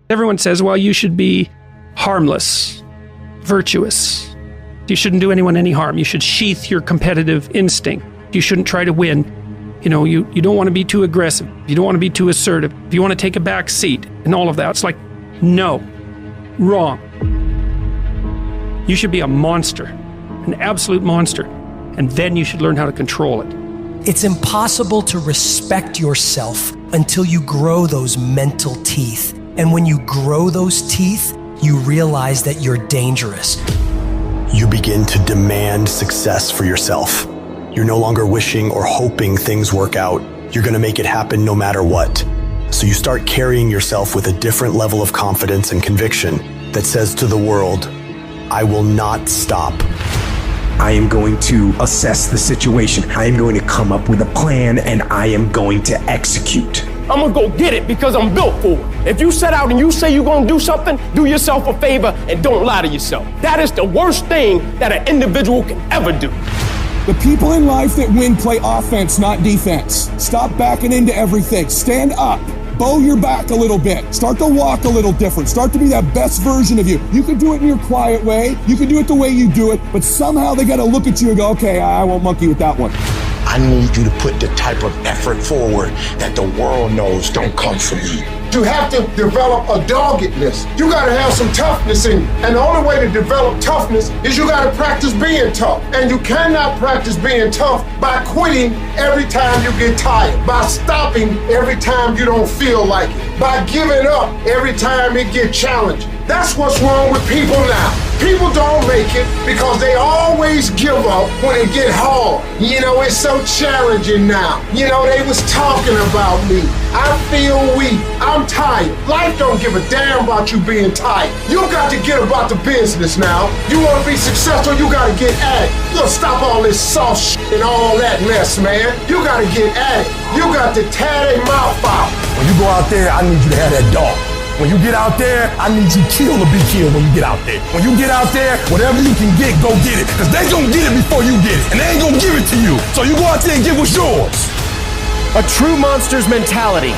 Everyone says, well, you should be harmless, virtuous. You shouldn't do anyone any harm. You should sheath your competitive instinct. You shouldn't try to win. You know, you don't want to be too aggressive. You don't want to be too assertive. You want to take a back seat and all of that. It's like, no, wrong. You should be a monster, an absolute monster, and then you should learn how to control it. It's impossible to respect yourself until you grow those mental teeth. And when you grow those teeth, you realize that you're dangerous. You begin to demand success for yourself. You're no longer wishing or hoping things work out. You're going to make it happen no matter what. So you start carrying yourself with a different level of confidence and conviction that says to the world, I will not stop. I am going to assess the situation. I am going to come up with a plan, and I am going to execute. I'm gonna go get it because I'm built for it. If you set out and you say you're gonna do something, do yourself a favor and don't lie to yourself. That is the worst thing that an individual can ever do. The people in life that win play offense, not defense. Stop backing into everything. Stand up. Bow your back a little bit. Start to walk a little different. Start to be that best version of you. You can do it in your quiet way. You can do it the way you do it, but somehow they got to look at you and go, okay, I won't monkey with that one. I need you to put the type of effort forward that the world knows don't come from you. You have to develop a doggedness. You gotta have some toughness in you. And the only way to develop toughness is you gotta practice being tough. And you cannot practice being tough by quitting every time you get tired, by stopping every time you don't feel like it, by giving up every time it gets challenging. That's what's wrong with people now. People don't make it because they always give up when it get hard. You know, it's so challenging now. You know, they was talking about me. I feel weak. I'm tired. Life don't give a damn about you being tired. You got to get about the business now. You want to be successful, you got to get at it. You got to stop all this soft shit and all that mess, man. You got to get at it. You got to tear their mouth out. When you go out there, I need you to have that dog. When you get out there, I need you kill to be killed when you get out there. When you get out there, whatever you can get, go get it. Because they gonna get it before you get it. And they ain't gonna give it to you. So you go out there and get what's yours. A true monster's mentality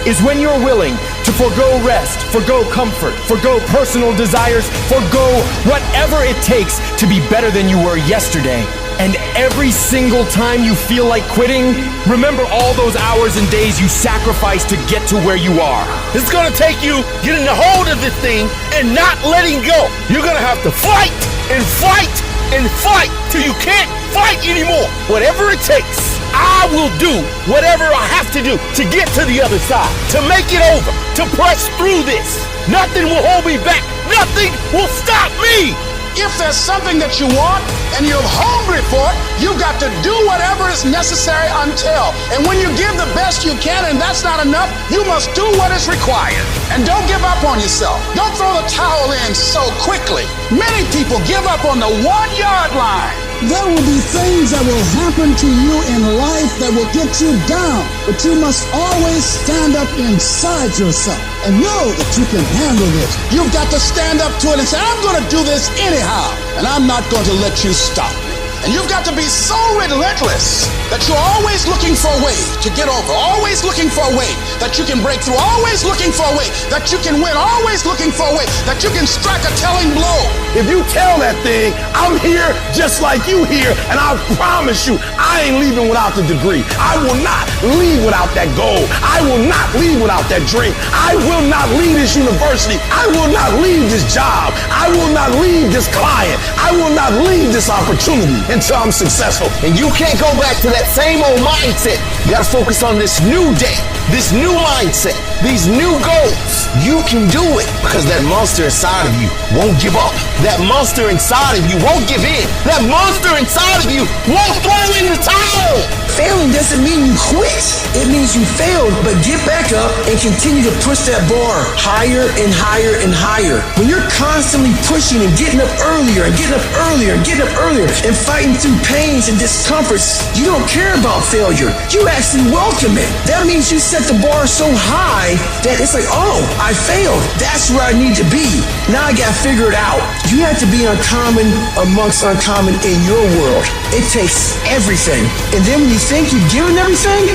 is when you're willing to forgo rest, forgo comfort, forgo personal desires, forgo whatever it takes to be better than you were yesterday. And every single time you feel like quitting, remember all those hours and days you sacrificed to get to where you are. It's gonna take you getting a hold of this thing and not letting go. You're gonna have to fight and fight and fight till you can't fight anymore. Whatever it takes, I will do whatever I have to do to get to the other side, to make it over, to press through this. Nothing will hold me back. Nothing will stop me. If there's something that you want and you're hungry for it, you got to do whatever is necessary until. And when you give the best you can and that's not enough, you must do what is required. And don't give up on yourself. Don't throw the towel in so quickly. Many people give up on the 1-yard line. There will be things that will happen to you in life that will get you down, but you must always stand up inside yourself and know that you can handle this. You've got to stand up to it and say, I'm going to do this anyhow, and I'm not going to let you stop me. And you've got to be so relentless that you're always looking for a way to get over, always looking for a way that you can break through, always looking for a way that you can win, always looking for a way that you can strike a telling blow. If you tell that thing, I'm here just like you here, and I promise you, I ain't leaving without the degree. I will not leave without that goal. I will not leave without that dream. I will not leave this university. I will not leave this job. I will not leave this client. I will not leave this opportunity until I'm successful. And you can't go back to that same old mindset. You gotta focus on this new day, this new mindset, these new goals. You can do it because that monster inside of you won't give up. That monster inside of you won't give in. That monster inside of you won't throw in the towel. Failing doesn't mean you quit. It means you failed, but get back up and continue to push that bar higher and higher and higher. When you're constantly pushing and getting up earlier and getting up earlier and getting up earlier and fighting through pains and discomforts, you don't care about failure. You actually welcome it. That means you set the bar so high that it's like, oh, I failed. That's where I need to be. Now I gotta figure it out. You have to be uncommon amongst uncommon in your world. It takes everything. And then when you think you've given everything,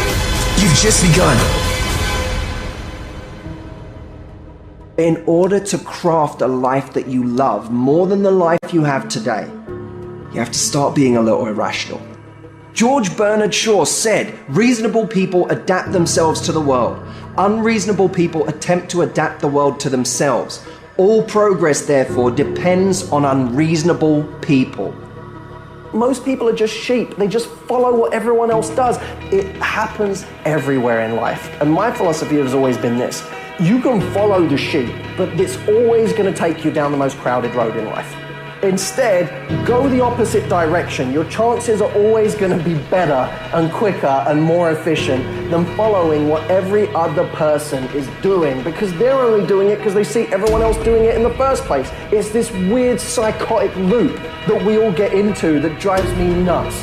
you've just begun. In order to craft a life that you love more than the life you have today, you have to start being a little irrational. George Bernard Shaw said, reasonable people adapt themselves to the world. Unreasonable people attempt to adapt the world to themselves. All progress, therefore, depends on unreasonable people. Most people are just sheep. They just follow what everyone else does. It happens everywhere in life. And my philosophy has always been this. You can follow the sheep, but it's always going to take you down the most crowded road in life. Instead, go the opposite direction. Your chances are always going to be better and quicker and more efficient than following what every other person is doing, because they're only doing it because they see everyone else doing it in the first place. It's this weird psychotic loop that we all get into that drives me nuts.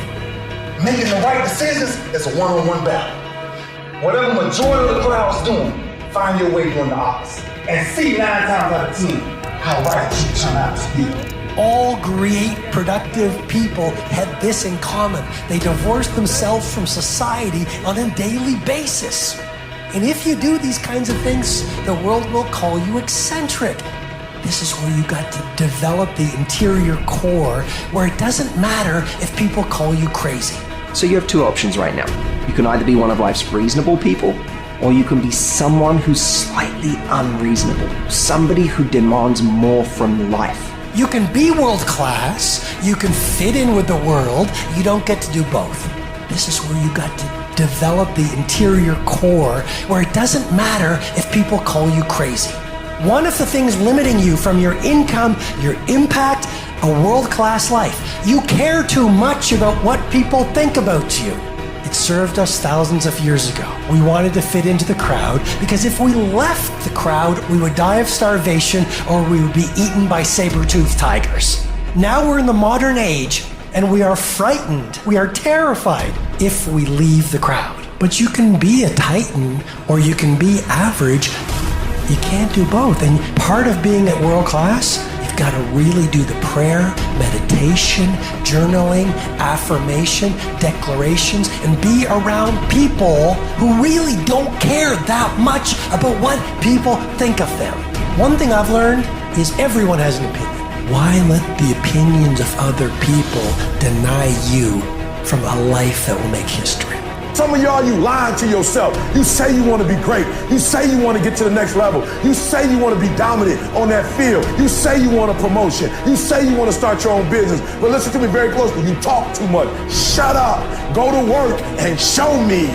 Making the right decisions is a one-on-one battle. Whatever the majority of the crowd is doing, find your way doing the opposite. And see 9 times out of 10 how right you turn out to be. All great, productive people had this in common. They divorce themselves from society on a daily basis. And if you do these kinds of things, the world will call you eccentric. This is where you got to develop the interior core, where it doesn't matter if people call you crazy. So you have two options right now. You can either be one of life's reasonable people, or you can be someone who's slightly unreasonable, somebody who demands more from life. You can be world class, you can fit in with the world, you don't get to do both. This is where you got to develop the interior core, where it doesn't matter if people call you crazy. One of the things limiting you from your income, your impact, a world-class life. You care too much about what people think about you. It served us thousands of years ago. We wanted to fit into the crowd because if we left the crowd, we would die of starvation or we would be eaten by saber-toothed tigers. Now we're in the modern age and we are frightened, we are terrified if we leave the crowd. But you can be a titan or you can be average. You can't do both. And part of being at world class, you've got to really do the prayer, meditation, journaling, affirmation, declarations, and be around people who really don't care that much about what people think of them. One thing I've learned is everyone has an opinion. Why let the opinions of other people deny you from a life that will make history? Some of y'all, you lying to yourself. You say you want to be great. You say you want to get to the next level. You say you want to be dominant on that field. You say you want a promotion. You say you want to start your own business. But listen to me very closely. You talk too much. Shut up. Go to work and show me.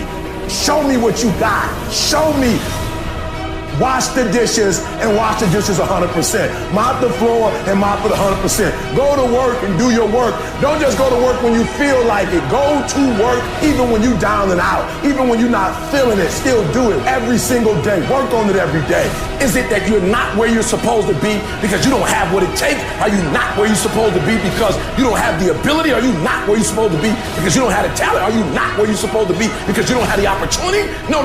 Show me what you got. Show me. Wash the dishes and wash the dishes 100%. Mop the floor and mop it 100%. Go to work and do your work. Don't just go to work when you feel like it. Go to work even when you're down and out. Even when you're not feeling it. Still do it every single day. Work on it every day. Is it that you're not where you're supposed to be because you don't have what it takes? Are you not where you're supposed to be because you don't have the ability? Are you not where you're supposed to be because you don't have the talent? Are you not where you're supposed to be because you don't have the opportunity? No.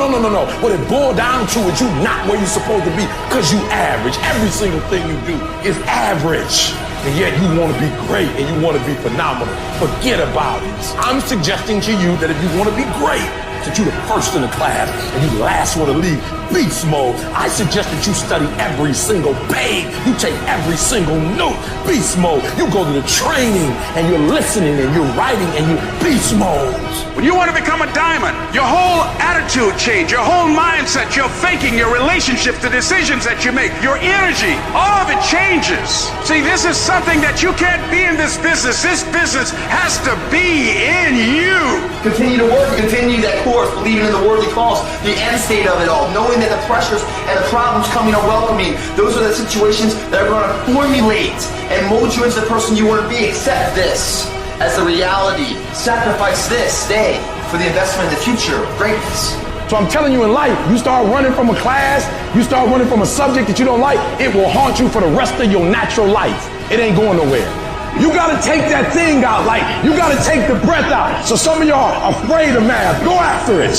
What it boiled down to is you not where you're supposed to be because you average. Every single thing you do is average. And yet you want to be great and you want to be phenomenal. Forget about it. I'm suggesting to you that if you want to be great, that you're the first in the class and you the last one to leave beast mode, I suggest that you study every single page. You take every single note. Beast mode. You go to the training and you're listening and you're writing and you're beast mode. When you want to become a diamond, your whole attitude change, your whole mindset, your thinking, your relationship, the decisions that you make, your energy, all of it changes. See, this is something that you can't be in this business. This business has to be in you. Continue to work, continue that course, believing in the worthy cause, the end state of it all, knowing that the pressures and the problems coming are welcoming. Those are the situations that are going to formulate and mold you into the person you want to be. Accept this as the reality. Sacrifice this day for the investment in the future of greatness. So I'm telling you in life, you start running from a class, you start running from a subject that you don't like, it will haunt you for the rest of your natural life. It ain't going nowhere. You gotta take that thing out, like you gotta take the breath out. So some of y'all are afraid of math. Go after it.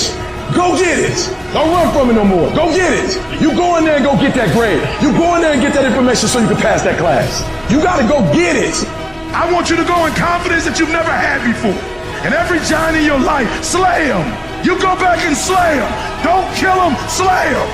Go get it. Don't run from it no more. Go get it. You go in there and go get that grade. You go in there and get that information so you can pass that class. You gotta go get it. I want you to go in confidence that you've never had before. And every giant in your life, slay him. You go back and slay him. Don't kill him, slay him.